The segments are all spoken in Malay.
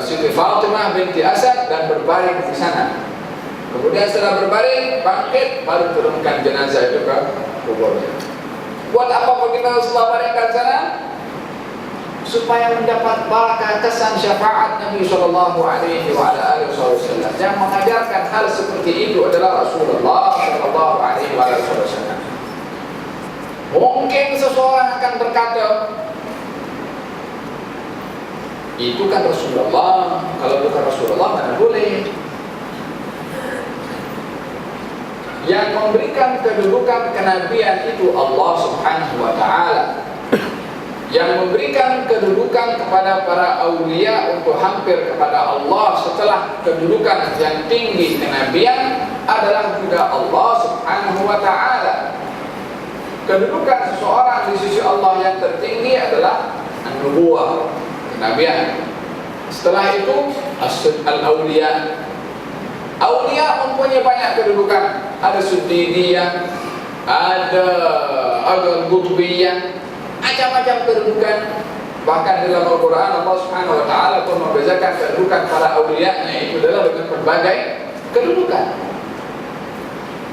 Siti Fatimah binti Asad dan berbaring di sana. Kemudian setelah berbaring, bangkit, baru turunkan jenazah itu ke kuburnya. Buat apa kita setelah baringkan sana? Supaya mendapat barakah kesan syafaat Nabi Sallallahu Alaihi Wasallam. Yang mengajarkan hal seperti itu adalah Rasulullah Sallallahu Alaihi Wasallam. Mungkin seseorang akan berkata, itu kan Rasulullah, kalau bukan Rasulullah mana boleh. Yang memberikan kedudukan kenabian itu Allah Subhanahu wa Ta'ala. Yang memberikan kedudukan kepada para aulia untuk hampir kepada Allah setelah kedudukan yang tinggi kenabian adalah juga Allah Subhanahu wa Ta'ala. Kedudukan seseorang di sisi Allah yang tertinggi adalah an-nubuwah, kenabian. Setelah itu al-aulia. Aulia mempunyai banyak kedudukan. Ada Siddiqiyah, ada Al-Qutbiyah, macam-macam kedudukan. Bahkan dalam Al-Quran Allah Subhanahu wa Ta'ala pun membezakan kedudukan para aulianya itu adalah dengan berbagai kedudukan.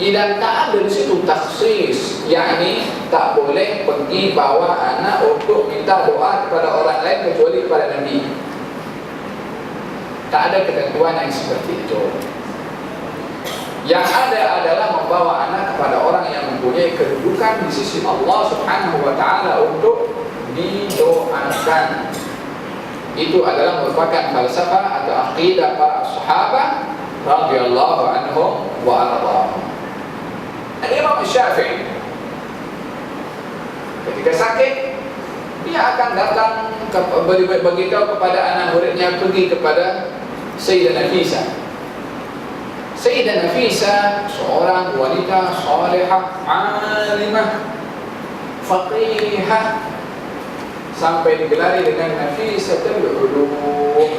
Dan tak ada di situ taksis, yakni tak boleh pergi bawa anak untuk minta doa kepada orang lain kecuali kepada Nabi. Tak ada ketentuan yang seperti itu. Yang ada adalah membawa anak kepada orang yang mempunyai kedudukan di sisi Allah Subhanahu wa Ta'ala untuk didoakan. Itu adalah merupakan falsafah atau aqidah para sahabat radhiyallahu anhum wa ardhahum. Imam Syafi'i ketika sakit, dia akan datang beritahu kepada anak muridnya, pergi kepada Sayyidah Nafisah. Sayyidah Nafisah seorang wanita salihah, alimah, faqihah, sampai digelari dengan Nafisatul Ulum,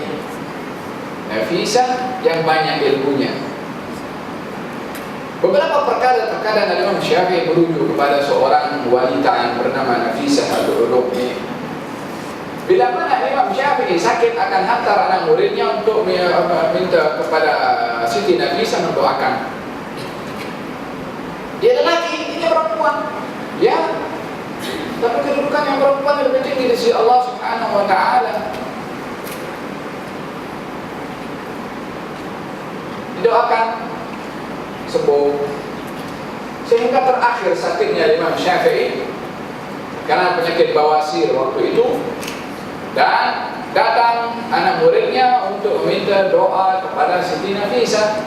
Nafisah yang banyak ilmunya. Beberapa perkara terkadang Imam Syafi'i merujuk kepada seorang wanita yang bernama Nafisah al-Ulum ini. Bila mana Imam Syafi'i sakit akan hantar anak muridnya untuk minta kepada Siti Nafisah mendoakan. Dia lelaki, ini perempuan. Ya, tapi kedudukan yang perempuan lebih tinggi di sisi Allah Subhanahu wa Ta'ala. Didoakan sembuh. Sehingga terakhir sakitnya Imam Syafi'i karena penyakit bawasir waktu itu, dan datang anak muridnya untuk meminta doa kepada Siti Nafisah.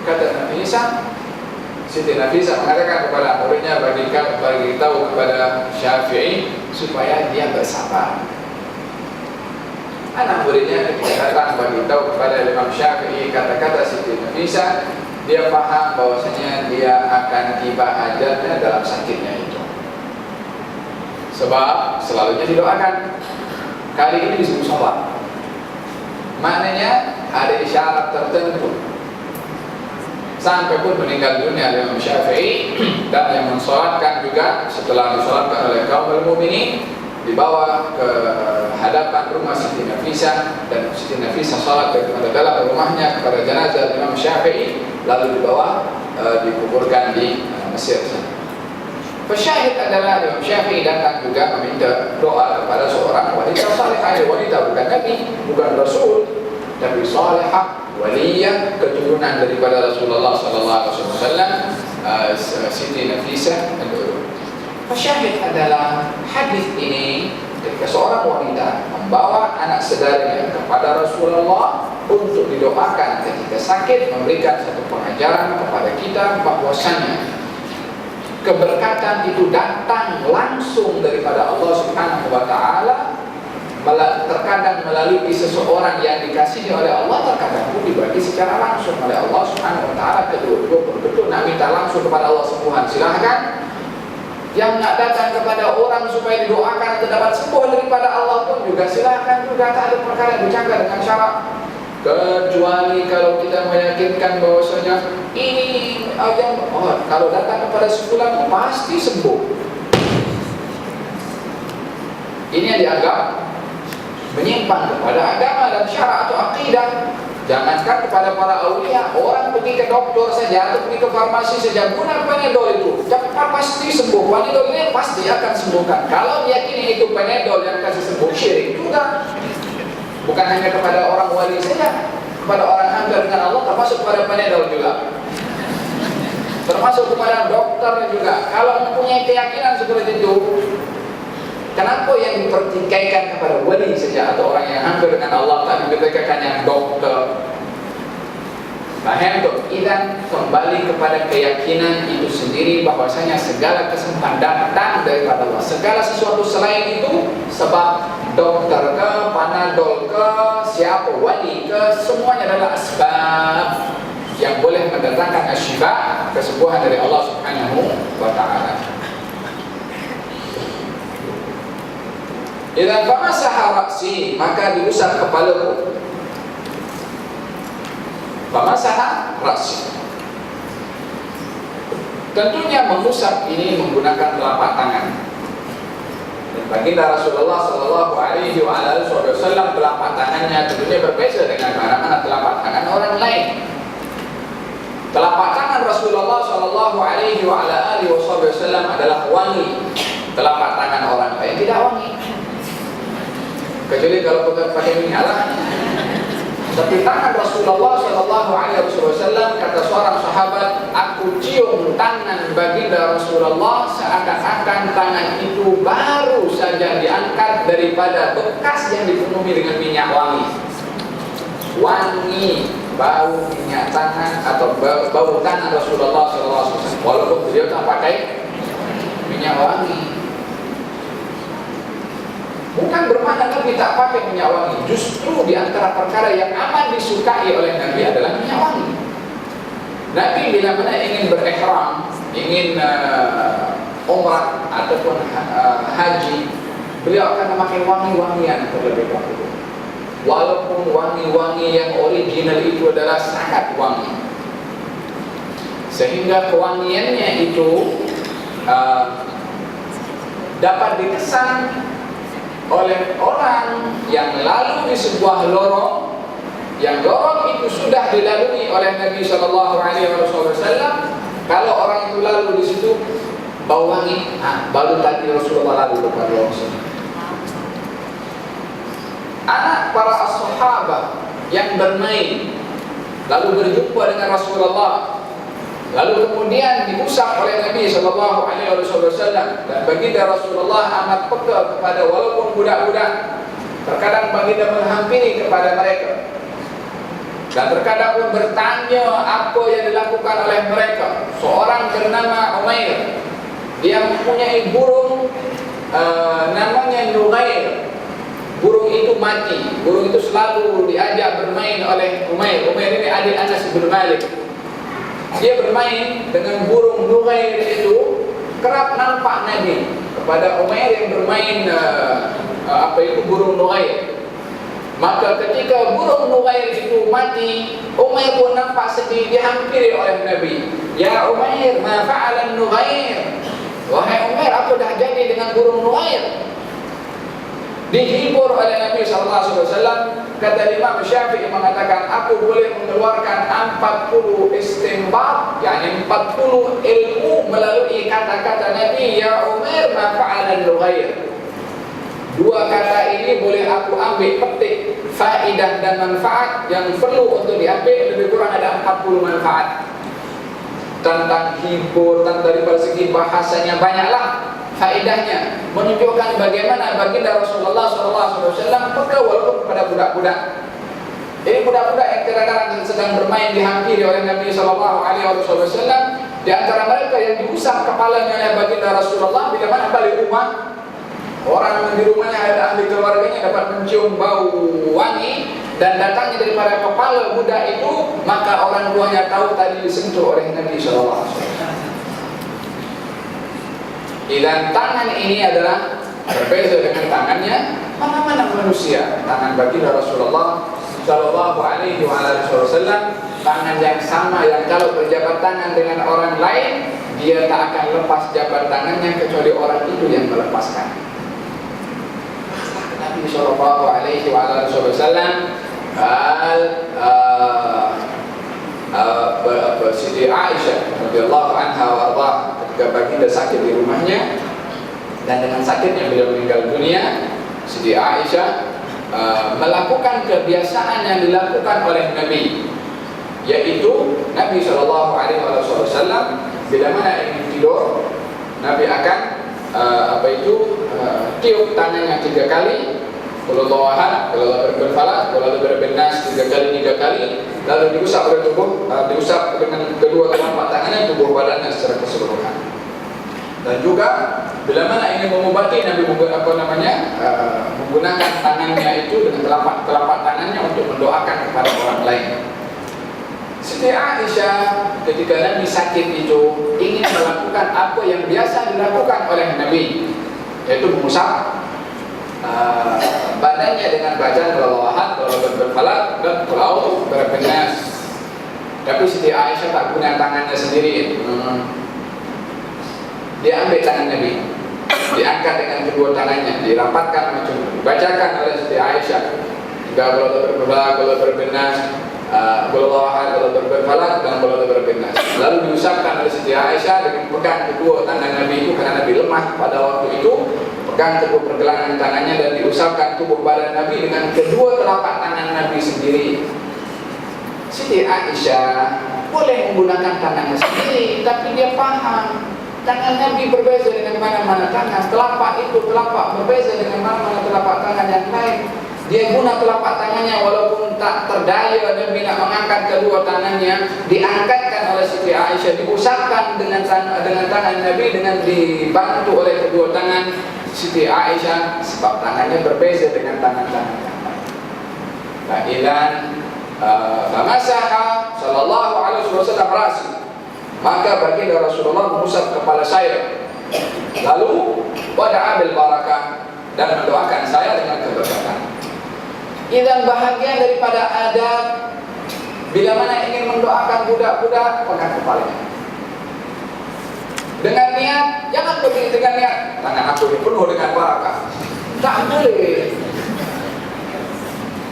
Kata Nafisah, Siti Nafisah mengatakan kepada muridnya, bagi tahu kepada Syafi'i supaya dia bersabar. Anak muridnya ketika datang bagi tahu kepada Imam Syafi'i kata-kata Siti Nafisah, dia paham bahwasanya dia akan tiba ajalnya dalam sakitnya itu. Sebab selalunya didoakan. Kali ini disebut sholat. Maknanya ada isyarat tertentu. Sampai pun meninggal dunia Imam Syafi'i, dan yang mensolatkan juga setelah disolatkan oleh kaum mukminin, dibawa ke hadapan rumah Siti Nafisah, dan Siti Nafisah salat kepada dalam rumahnya kepada jenazah Imam Syafi'i, lalu dibawa dikuburkan di Mesir sana. Pesyahid adalah Imam Syafi'i datang juga meminta doa kepada seorang wanita salihah, wanita bukan Nabi, bukan Rasul, tapi salihah, waliyah, keturunan daripada Rasulullah SAW, Siti Nafisah. Pesyahid adalah hadis ini ketika seorang wanita membawa anak saudaranya kepada Rasulullah untuk didoakan ketika sakit, memberikan satu pengajaran kepada kita bahwasanya keberkatan itu datang langsung daripada Allah Subhanahu wa Ta'ala, terkadang melalui seseorang yang dikasihi oleh Allah, terkadang pun dibagi secara langsung oleh Allah Subhanahu wa Ta'ala. Kedua-dua betul nak minta langsung kepada Allah sembuhan, silahkan. Yang nak datang kepada orang supaya didoakan atau dapat sembuh daripada Allah pun juga silahkan juga. Tak ada perkara yang dijaga dengan syarat, kecuali kalau kita meyakinkan bahwasanya ini kalau datang kepada sebulan itu pasti sembuh. Ini yang dianggap menyimpang kepada agama dan syarat atau Sedangkan kepada para aulia, orang pergi ke dokter saja atau pergi ke farmasi saja, guna Panadol itu cepat pasti sembuh. Panadol ini pasti akan sembuhkan. Kalau meyakini itu Panadol yang kasih sembuh, syirik juga. Bukan hanya kepada orang wali saja, kepada orang hamba dengan Allah, termasuk kepada Panadol juga, termasuk kepada dokter juga. Kalau mempunyai keyakinan seperti itu, kenapa yang dipertikaikan kepada wali saja atau orang yang hampir dengan Allah tak dipertikaikan yang dokter? Paham tu? Idan kembali kepada keyakinan itu sendiri bahwasanya segala kesembuhan datang daripada Allah. Segala sesuatu selain itu, sebab dokter ke, Panadol ke, siapa wali ke, semuanya adalah asbab yang boleh mendatangkan asyifa, kesembuhan dari Allah Subhanahu wa ta'ala. Idza famasaha ra'si, maka diusap kepalaku. Famasaha ra'si. Tentunya mengusap ini menggunakan telapak tangan. Dan baginda Rasulullah sallallahu alaihi wasallam telapak tangannya tentunya berbeda dengan mana telapak tangan orang lain. Telapak tangan Rasulullah sallallahu alaihi wasallam adalah wangi. Telapak tangan orang lain tidak wangi. Kecuali kalau pakai minyak lah. Tapi tangan Rasulullah sallallahu alaihi wasallam, kata seorang sahabat, aku cium tangan baginda Rasulullah seakan-akan tangan itu baru saja diangkat daripada bekas yang dipenuhi dengan minyak wangi. Wangi bau minyak tangan atau bau tangan Rasulullah sallallahu alaihi wasallam, walaupun beliau tak pakai minyak wangi. Bukan bermakna Nabi tak pakai minyak wangi. Justru di antara perkara yang amat disukai oleh Nabi adalah minyak wangi. Nabi bila mana ingin berihram, ingin umrah ataupun haji, beliau akan memakai wangi-wangian terlebih dahulu. Walaupun wangi-wangi yang original itu adalah sangat wangi, sehingga kewangiannya itu dapat dikesan oleh orang yang lalu di sebuah lorong, yang lorong itu sudah dilalui oleh Nabi sallallahu alaihi wasallam. Kalau orang itu lalu di situ bau wangi, baru tadi Rasulullah lalu depan lorong sini. Anak para sahabat yang bermain lalu berjumpa dengan Rasulullah, lalu kemudian diusap oleh Nabi sallallahu alaihi wasallam, dan baginda Rasulullah amat peka kepada walaupun budak-budak. Terkadang baginda menghampiri kepada mereka, dan terkadang pun bertanya apa yang dilakukan oleh mereka. Seorang bernama Umair, dia mempunyai burung namanya Nughair. Burung itu mati. Burung itu selalu diajak bermain oleh Umair. Umair ini adik Anas bin Malik. Dia bermain dengan burung Nughair itu, kerap nampak Nabi kepada Umair yang bermain burung Nughair. Maka ketika burung Nughair itu mati, Umair pun nampak sedih, dihampiri oleh Nabi. Ya Umair, ma fa'ala Nughair? Wahai Umair, apa dah jadi dengan burung Nughair? Dihibur oleh Nabi sallallahu alaihi wasallam. Kata Imam Syafi'i mengatakan, aku boleh mengeluarkan 40 istinbat, yakni 40 ilmu melalui kata-kata Nabi, ya Umair ma fa'ala Nughair. Dua kata ini boleh aku ambil petik faedah dan manfaat yang perlu untuk diambil. Lebih kurang ada 40 manfaat tentang hibur, tentang dari segi bahasanya banyaklah faedahnya, menunjukkan bagaimana baginda Rasulullah SAW peka walaupun kepada budak-budak. Ini budak-budak yang kadang-kadang sedang bermain dihampiri oleh Nabi SAW. Di antara mereka yang diusap kepalanya oleh baginda Rasulullah, bila mana balik rumah, orang di rumahnya ada ahli keluarganya dapat mencium bau wangi dan datangnya daripada kepala budak itu, maka orang tuanya tahu tadi disentuh oleh Nabi SAW. Dan tangan ini adalah berbeza dengan tangannya mana-mana manusia. Tangan baginda Rasulullah sallallahu alaihi wasallam, tangan yang sama yang kalau berjabat tangan dengan orang lain, dia tak akan lepas jabat tangannya kecuali orang itu yang melepaskan. Nabi sallallahu alaihi wasallam Aisyah radhiyallahu anha wa ardha ketika baginda sakit di rumahnya, dan dengan sakitnya beliau meninggal dunia, Siti Aisyah melakukan kebiasaan yang dilakukan oleh Nabi, yaitu Nabi SAW bila mana ingin tidur, Nabi akan tiup tangannya 3 kali, qul huwallahu ahad, qul huwallahu falaq, qul a'udzu birabbil nas 3 kali, lalu diusap oleh tubuh, diusap dengan kedua telapak tangannya tubuh badannya secara keseluruhan. Dan juga bila mana ingin mengobati, Nabi menggunakan tangannya itu dengan telapak tangannya untuk mendoakan kepada orang lain. Siti Aisyah ketika Nabi sakit itu ingin melakukan apa yang biasa dilakukan oleh Nabi, yaitu mengusap badannya dengan bacaan qul huwallahu ahad, qul a'udzu birabbil falaq, dan qul a'udzu birabbin nas. Tapi Siti Aisyah tak guna tangannya sendiri. Dia ambil tangan Nabi, diangkat dengan kedua tangannya, dirapatkan macam itu, dibacakan oleh Siti Aisyah. Qul a'udzu birabbin nas, qul huwallahu ahad, qul a'udzu birabbil falaq, dan qul a'udzu birabbin nas. Lalu diusapkan oleh Siti Aisyah dengan pegang kedua tangan Nabi itu, karena Nabi lemah pada waktu itu. Pegang kedua pergelangan tangannya dan diusapkan tubuh badan Nabi dengan kedua telapak tangan Nabi sendiri. Siti Aisyah boleh menggunakan tangannya sendiri, tapi dia paham tangan Nabi berbeza dengan mana-mana tangan. Telapak itu telapak berbeza dengan mana-mana telapak tangan yang lain. Dia guna telapak tangannya walaupun tak terdaya Nabi nak mengangkat kedua tangannya, diangkatkan oleh Siti Aisyah, diusapkan dengan tangan Nabi dengan dibantu oleh kedua tangan Siti Aisyah, sebab tangannya berbeza dengan tangan-tangan yang lain. Fa'ilan famasaha sallallahu alaihi wasallam rasi, maka baginda Rasulullah mengusap kepala saya, lalu wada'a bil barakah, dan mendoakan saya dengan keberkatan. Dan bahagian daripada adab bila mana ingin mendoakan budak-budak, pegang kepalanya dengan niat, jangan begini dengan niat tangan aku ini penuh dengan barakah, tak boleh.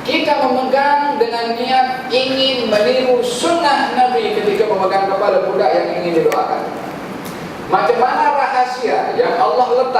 Kita memegang dengan niat ingin meniru sunnah Nabi ketika memegang kepala budak yang ingin didoakan. Macam mana rahasia yang Allah letak